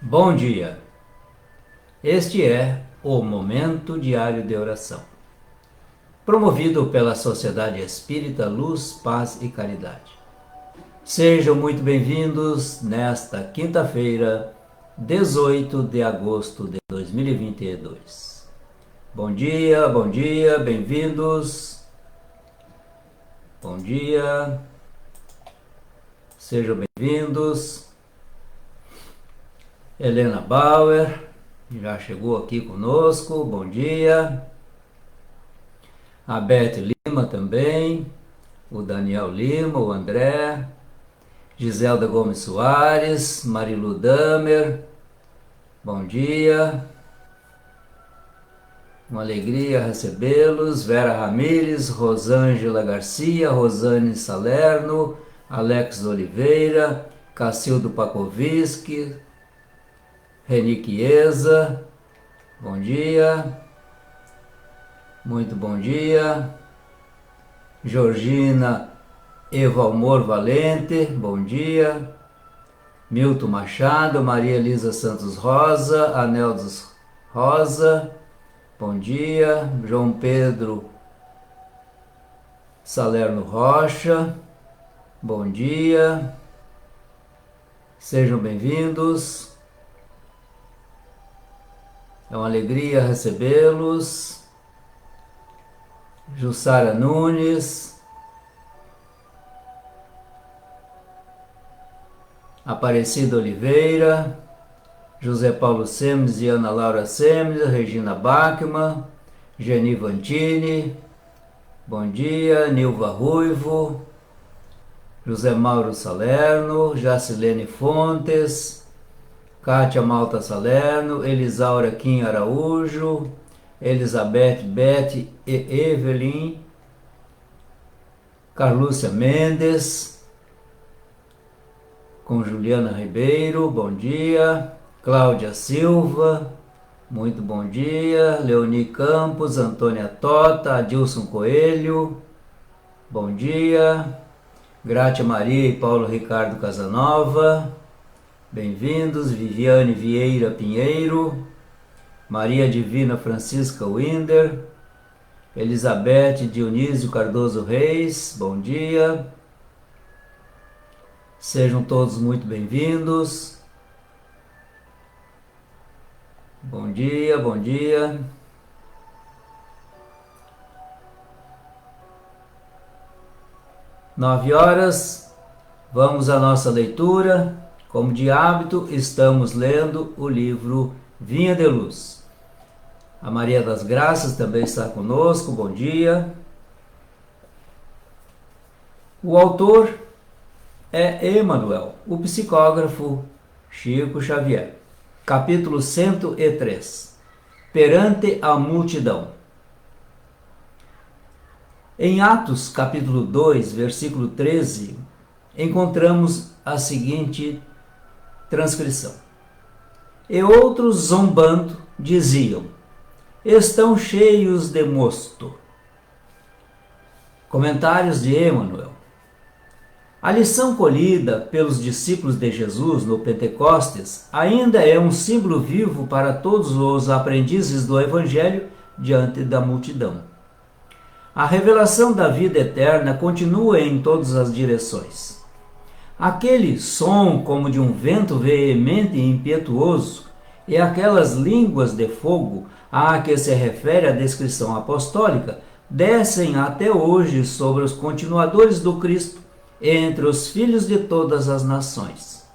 Bom dia. Este é o Momento Diário de Oração, promovido pela Sociedade Espírita Luz, Paz e Caridade. Sejam muito bem-vindos nesta quinta-feira, 18 de agosto de 2022. Bom dia, bem-vindos. Bom dia, sejam bem-vindos. Helena Bauer já chegou aqui conosco, bom dia. A Beth Lima também, o Daniel Lima, o André, Giselda Gomes Soares, Marilu Damer, bom dia. Uma alegria recebê-los. Vera Ramires, Rosângela Garcia, Rosane Salerno, Alex Oliveira, Cacildo Pakoviski, Reni Chiesa, bom dia, muito bom dia. Georgina Evalmor Valente, bom dia. Milton Machado, Maria Elisa Santos Rosa, Aneldos Rosa, bom dia. João Pedro Salerno Rocha, bom dia. Sejam bem-vindos. É uma alegria recebê-los. Jussara Nunes, Aparecida Oliveira, José Paulo Semes e Ana Laura Semes, Regina Bachmann, Geni Vantini, bom dia. Nilva Ruivo, José Mauro Salerno, Jacilene Fontes, Kátia Malta Salerno, Elisaura Kim Araújo, Elizabeth Beth e Evelyn, Carlúcia Mendes, com Juliana Ribeiro, bom dia. Cláudia Silva, muito bom dia. Leoni Campos, Antônia Tota, Adilson Coelho, bom dia. Grátia Maria e Paulo Ricardo Casanova, bem-vindos. Viviane Vieira Pinheiro, Maria Divina Francisca Winder, Elizabeth Dionísio Cardoso Reis, bom dia. Sejam todos muito bem-vindos. Bom dia, bom dia. Nove horas, vamos à nossa leitura. Como de hábito, estamos lendo o livro Vinha de Luz. A Maria das Graças também está conosco, bom dia. O autor é Emmanuel, o psicógrafo Chico Xavier. Capítulo 103. Perante a multidão. Em Atos, capítulo 2, versículo 13, encontramos a seguinte transcrição. E outros, zombando, diziam: estão cheios de mosto. Comentários de Emmanuel. A lição colhida pelos discípulos de Jesus no Pentecostes ainda é um símbolo vivo para todos os aprendizes do Evangelho diante da multidão. A revelação da vida eterna continua em todas as direções. Aquele som como de um vento veemente e impetuoso e aquelas línguas de fogo a que se refere a descrição apostólica descem até hoje sobre os continuadores do Cristo entre os filhos de todas as nações.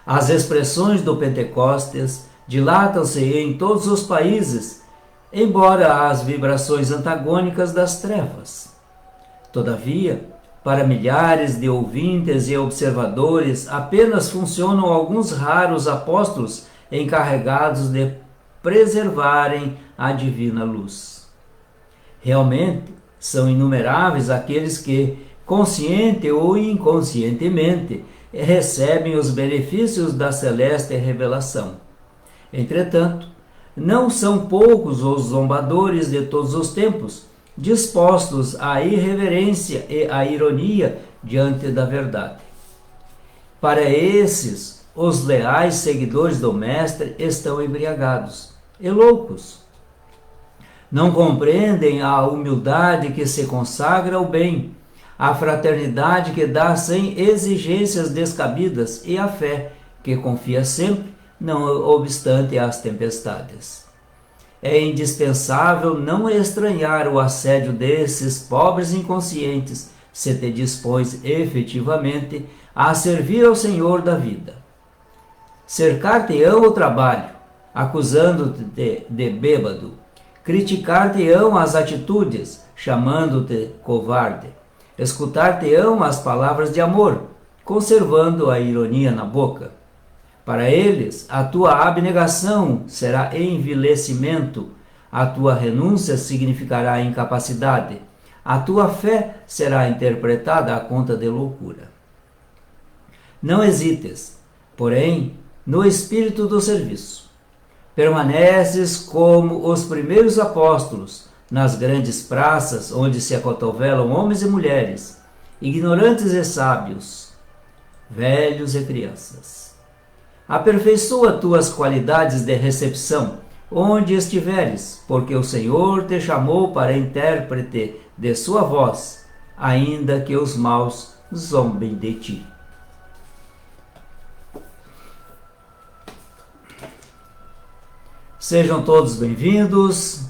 As expressões do Pentecostes dilatam-se em todos os países, embora as vibrações antagônicas das trevas. Todavia, para milhares de ouvintes e observadores, apenas funcionam alguns raros apóstolos encarregados de preservarem a divina luz. Realmente, são inumeráveis aqueles que, consciente ou inconscientemente, recebem os benefícios da celeste revelação. Entretanto, não são poucos os zombadores de todos os tempos, dispostos à irreverência e à ironia diante da verdade. Para esses, os leais seguidores do Mestre estão embriagados e loucos. Não compreendem a humildade que se consagra ao bem, a fraternidade que dá sem exigências descabidas e a fé que confia sempre, não obstante as tempestades. É indispensável não estranhar o assédio desses pobres inconscientes, se te dispões efetivamente a servir ao Senhor da vida. Cercar-te-ão o trabalho, acusando-te de bêbado. Criticar-te-ão as atitudes, chamando-te covarde. Escutar-te-ão as palavras de amor, conservando a ironia na boca. Para eles, a tua abnegação será envilecimento, a tua renúncia significará incapacidade, a tua fé será interpretada à conta de loucura. Não hesites, porém, no espírito do serviço. Permaneces como os primeiros apóstolos, nas grandes praças onde se acotovelam homens e mulheres, ignorantes e sábios, velhos e crianças. Aperfeiçoa tuas qualidades de recepção, onde estiveres, porque o Senhor te chamou para intérprete de sua voz, ainda que os maus zombem de ti. Sejam todos bem-vindos,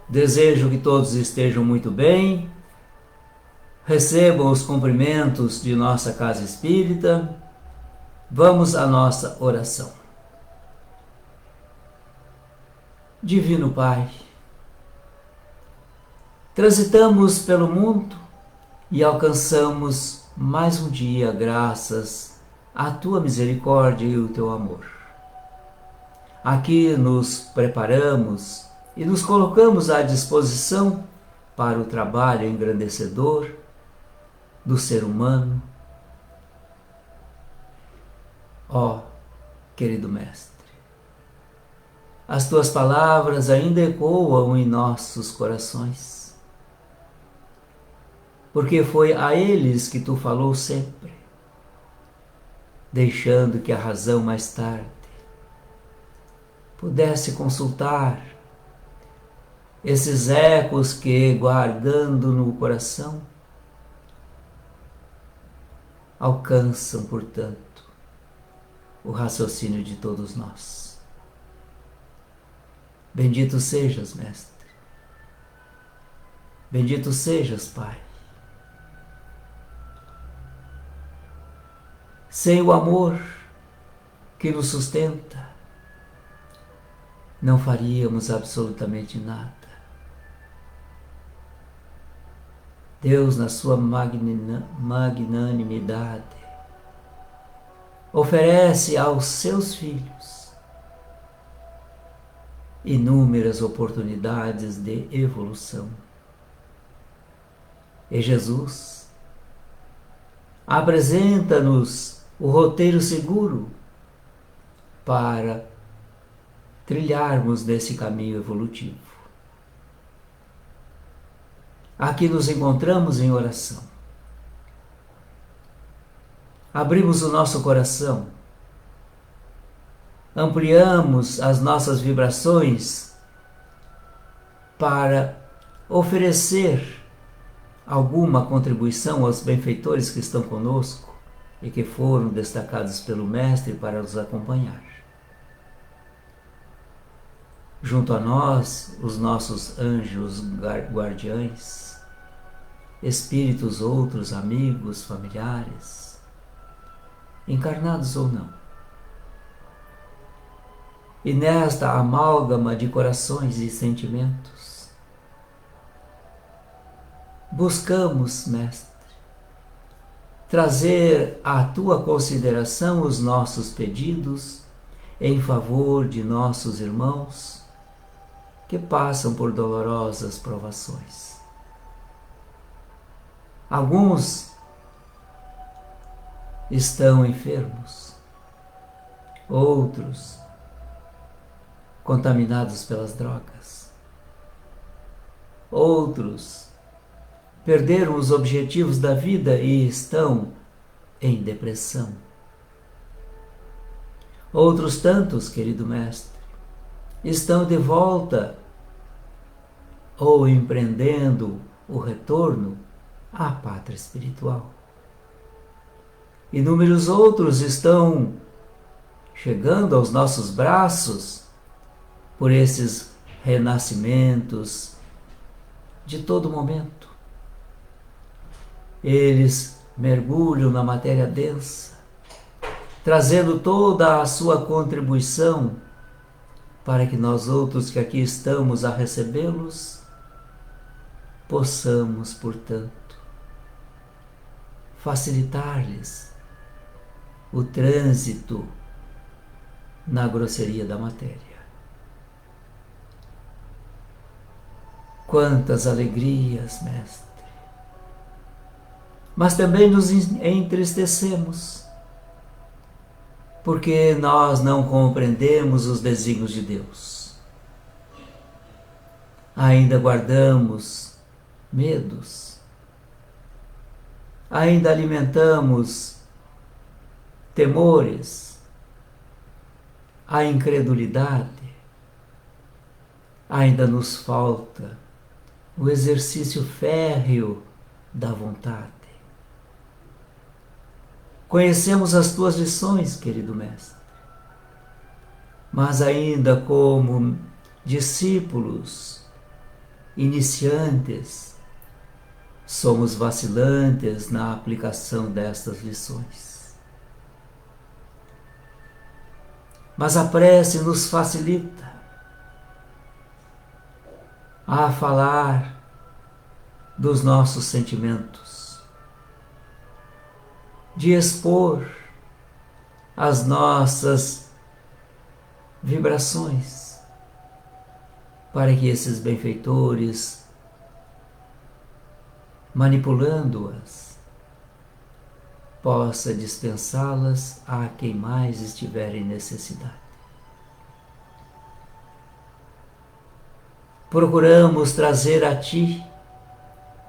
desejo que todos estejam muito bem, recebam os cumprimentos de nossa Casa Espírita. Vamos à nossa oração. Divino Pai, transitamos pelo mundo e alcançamos mais um dia graças à Tua misericórdia e o Teu amor. Aqui nos preparamos e nos colocamos à disposição para o trabalho engrandecedor do ser humano. Ó, querido Mestre, as Tuas palavras ainda ecoam em nossos corações, porque foi a eles que Tu falou sempre, deixando que a razão mais tarde pudesse consultar esses ecos que, guardando no coração, alcançam, portanto, o raciocínio de todos nós. Bendito sejas, Mestre. Bendito sejas, Pai. Sem o amor que nos sustenta, não faríamos absolutamente nada. Deus, na sua magnanimidade, oferece aos seus filhos inúmeras oportunidades de evolução. E Jesus apresenta-nos o roteiro seguro para trilharmos nesse caminho evolutivo. Aqui nos encontramos em oração. Abrimos o nosso coração, ampliamos as nossas vibrações para oferecer alguma contribuição aos benfeitores que estão conosco e que foram destacados pelo Mestre para nos acompanhar. Junto a nós, os nossos anjos guardiães, espíritos outros, amigos, familiares, encarnados ou não. E nesta amálgama de corações e sentimentos, buscamos, Mestre, trazer à Tua consideração os nossos pedidos em favor de nossos irmãos que passam por dolorosas provações. Alguns estão enfermos, outros contaminados pelas drogas, outros perderam os objetivos da vida e estão em depressão. Outros tantos, querido Mestre, estão de volta ou empreendendo o retorno à pátria espiritual. Inúmeros outros estão chegando aos nossos braços por esses renascimentos de todo momento. Eles mergulham na matéria densa, trazendo toda a sua contribuição para que nós outros que aqui estamos a recebê-los possamos, portanto, facilitar-lhes o trânsito na grosseria da matéria. Quantas alegrias, Mestre! Mas também nos entristecemos, porque nós não compreendemos os desígnios de Deus. Ainda guardamos medos, ainda alimentamos temores, a incredulidade, ainda nos falta o exercício férreo da vontade. Conhecemos as tuas lições, querido Mestre, mas ainda como discípulos iniciantes, somos vacilantes na aplicação destas lições. Mas a prece nos facilita a falar dos nossos sentimentos, de expor as nossas vibrações, para que esses benfeitores, manipulando-as, possa dispensá-las a quem mais estiver em necessidade. Procuramos trazer a Ti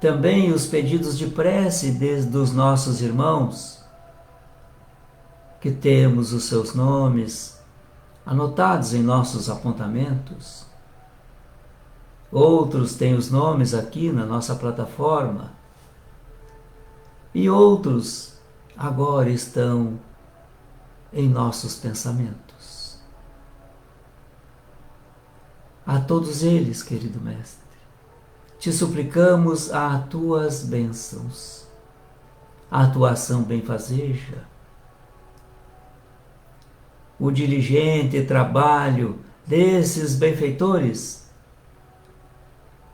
também os pedidos de prece dos nossos irmãos, que temos os seus nomes anotados em nossos apontamentos. Outros têm os nomes aqui na nossa plataforma e outros agora estão em nossos pensamentos. A todos eles, querido Mestre, te suplicamos as tuas bênçãos, a tua ação benfazeja, o diligente trabalho desses benfeitores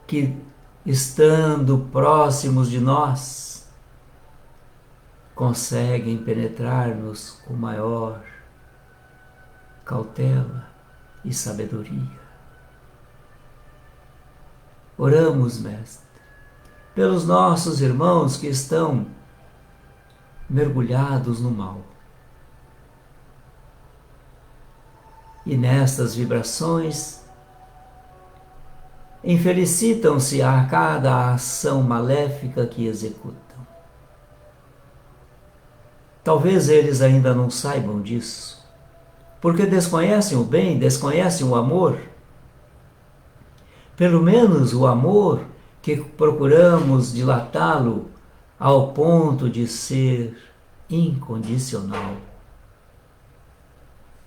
que, estando próximos de nós, conseguem penetrar-nos com maior cautela e sabedoria. Oramos, Mestre, pelos nossos irmãos que estão mergulhados no mal. E nestas vibrações infelicitam-se a cada ação maléfica que executam. Talvez eles ainda não saibam disso, porque desconhecem o bem, desconhecem o amor. Pelo menos o amor que procuramos dilatá-lo ao ponto de ser incondicional.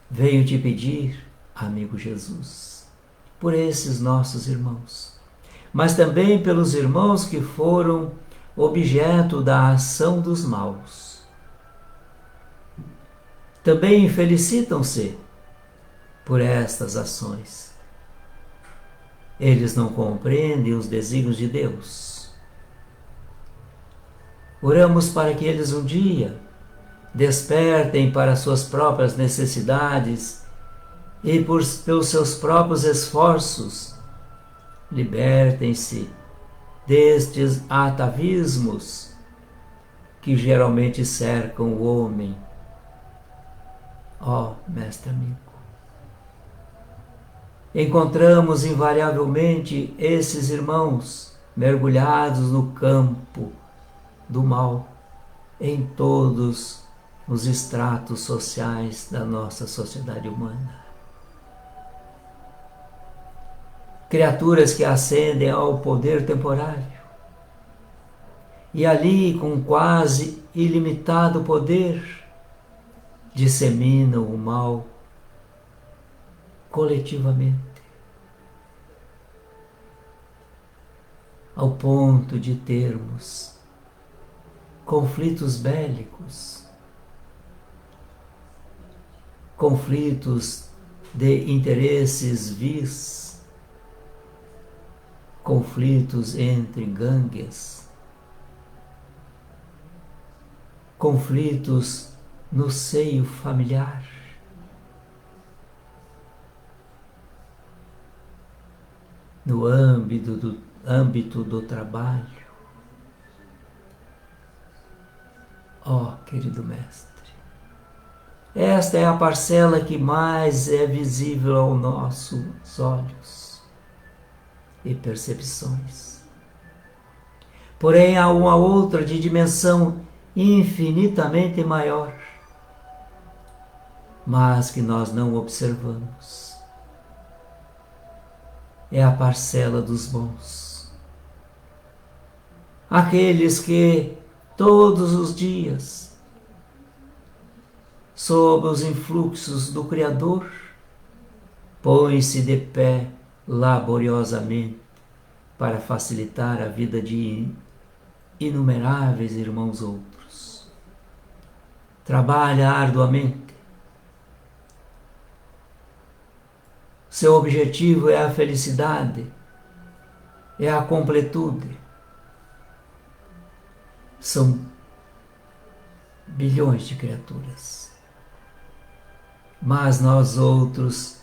Venho te pedir, amigo Jesus, por esses nossos irmãos, mas também pelos irmãos que foram objeto da ação dos maus. Também felicitam-se por estas ações. Eles não compreendem os desígnios de Deus. Oramos para que eles um dia despertem para suas próprias necessidades e pelos seus próprios esforços libertem-se destes atavismos que geralmente cercam o homem. Ó, Mestre amigo, encontramos invariavelmente esses irmãos mergulhados no campo do mal em todos nos estratos sociais da nossa sociedade humana. Criaturas que ascendem ao poder temporário e ali, com quase ilimitado poder, disseminam o mal coletivamente, ao ponto de termos conflitos bélicos, conflitos de interesses vis, conflitos entre gangues, conflitos no seio familiar, no âmbito do trabalho. Ó, querido Mestre, esta é a parcela que mais é visível aos nossos olhos e percepções. Porém, há uma outra de dimensão infinitamente maior, mas que nós não observamos. É a parcela dos bons. Aqueles que todos os dias, sob os influxos do Criador, põem-se de pé laboriosamente para facilitar a vida de inumeráveis irmãos outros. Trabalha arduamente. Seu objetivo é a felicidade, é a completude. São bilhões de criaturas. Mas nós outros,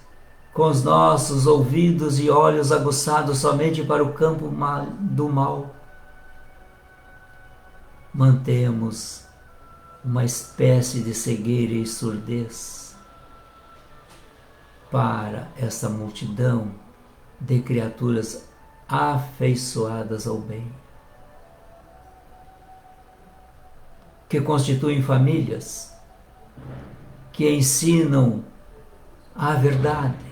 com os nossos ouvidos e olhos aguçados somente para o campo do mal, mantemos uma espécie de cegueira e surdez para essa multidão de criaturas afeiçoadas ao bem, que constituem famílias, que ensinam a verdade,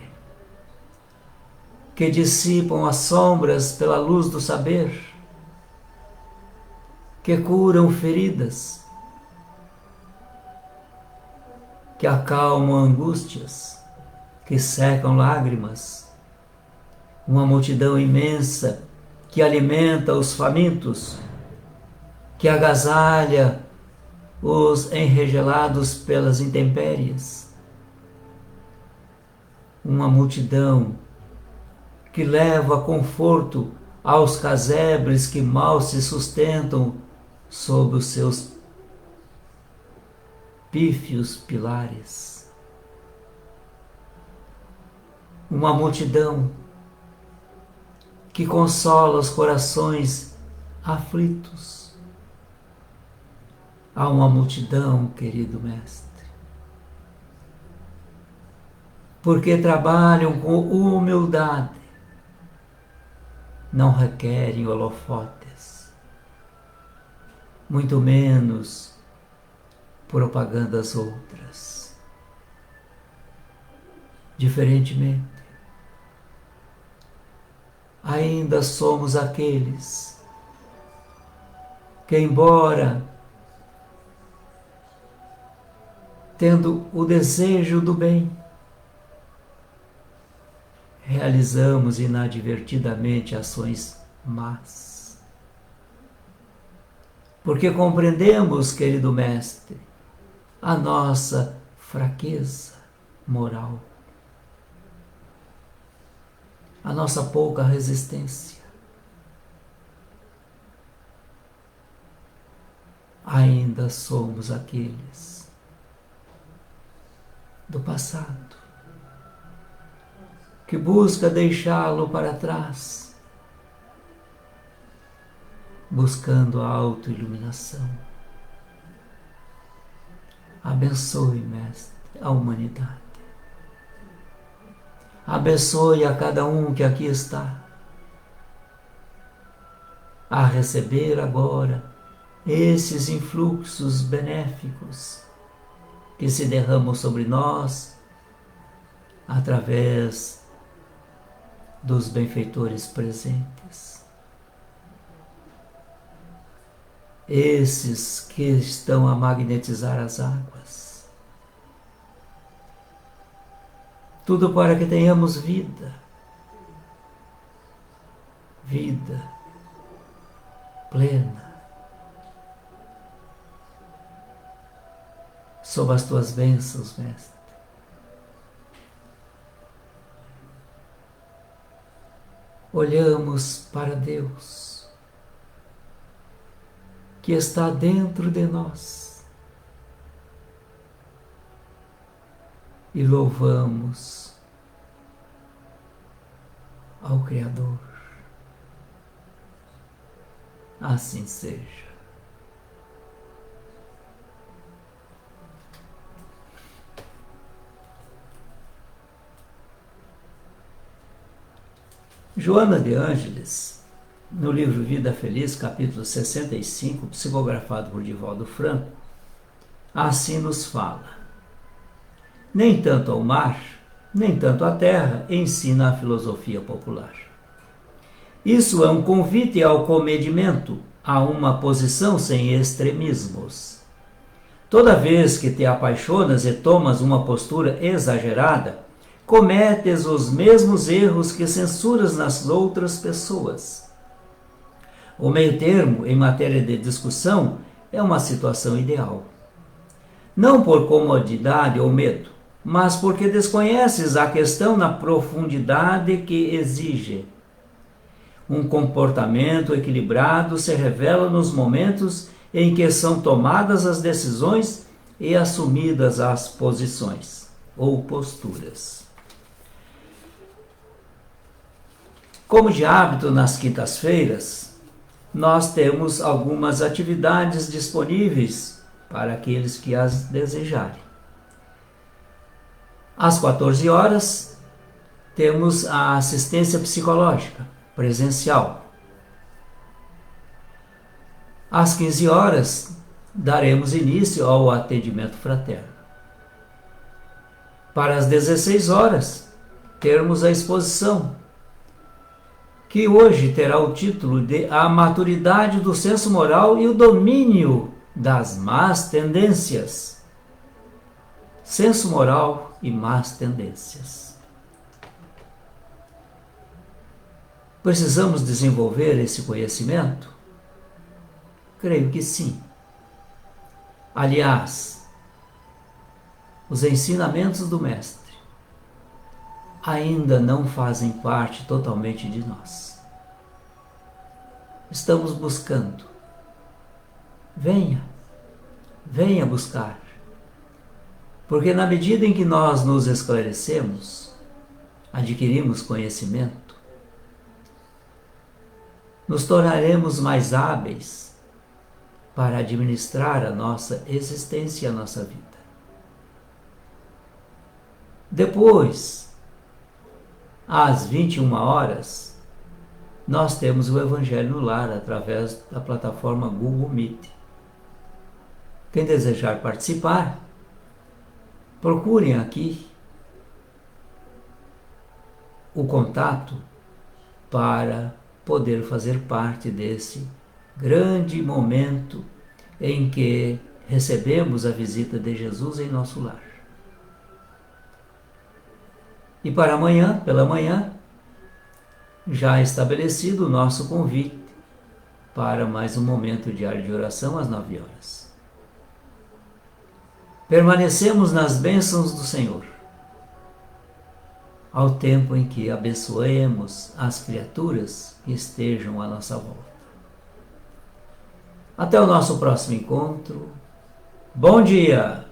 que dissipam as sombras pela luz do saber, que curam feridas, que acalmam angústias, que secam lágrimas, uma multidão imensa que alimenta os famintos, que agasalha os enregelados pelas intempéries, uma multidão que leva conforto aos casebres que mal se sustentam sob os seus pífios pilares, uma multidão que consola os corações aflitos. Há uma multidão, querido Mestre, porque trabalham com humildade, não requerem holofotes, muito menos propagandas outras. Diferentemente, ainda somos aqueles que, embora tendo o desejo do bem, realizamos inadvertidamente ações más. Porque compreendemos, querido Mestre, a nossa fraqueza moral, a nossa pouca resistência. Ainda somos aqueles do passado que busca deixá-lo para trás, buscando a autoiluminação. Abençoe, Mestre, a humanidade. Abençoe a cada um que aqui está, a receber agora esses influxos benéficos que se derramam sobre nós através dos benfeitores presentes. Esses que estão a magnetizar as águas. Tudo para que tenhamos vida. Vida plena. Sob as tuas bênçãos, Mestre. Olhamos para Deus, que está dentro de nós, e louvamos ao Criador. Assim seja. Joana de Ângeles, no livro Vida Feliz, capítulo 65, psicografado por Divaldo Franco, assim nos fala: nem tanto ao mar, nem tanto à terra, ensina a filosofia popular. Isso é um convite ao comedimento, a uma posição sem extremismos. Toda vez que te apaixonas e tomas uma postura exagerada, cometes os mesmos erros que censuras nas outras pessoas. O meio termo, em matéria de discussão, é uma situação ideal. Não por comodidade ou medo, mas porque desconheces a questão na profundidade que exige. Um comportamento equilibrado se revela nos momentos em que são tomadas as decisões e assumidas as posições ou posturas. Como de hábito nas quintas-feiras, nós temos algumas atividades disponíveis para aqueles que as desejarem. Às 14 horas, temos a assistência psicológica presencial. Às 15 horas, daremos início ao atendimento fraterno. Para as 16 horas, teremos a exposição, que hoje terá o título de A Maturidade do Senso Moral e o Domínio das Más Tendências. Senso moral e más tendências. Precisamos desenvolver esse conhecimento? Creio que sim. Aliás, os ensinamentos do Mestre ainda não fazem parte totalmente de nós. Estamos buscando. Venha buscar. Porque na medida em que nós nos esclarecemos, adquirimos conhecimento, nos tornaremos mais hábeis para administrar a nossa existência e a nossa vida. Depois, às 21 horas, nós temos o Evangelho no Lar através da plataforma Google Meet. Quem desejar participar, procurem aqui o contato para poder fazer parte desse grande momento em que recebemos a visita de Jesus em nosso lar. E para amanhã, pela manhã, já estabelecido o nosso convite para mais um momento diário de oração às 9 horas. Permanecemos nas bênçãos do Senhor, ao tempo em que abençoemos as criaturas que estejam à nossa volta. Até o nosso próximo encontro. Bom dia!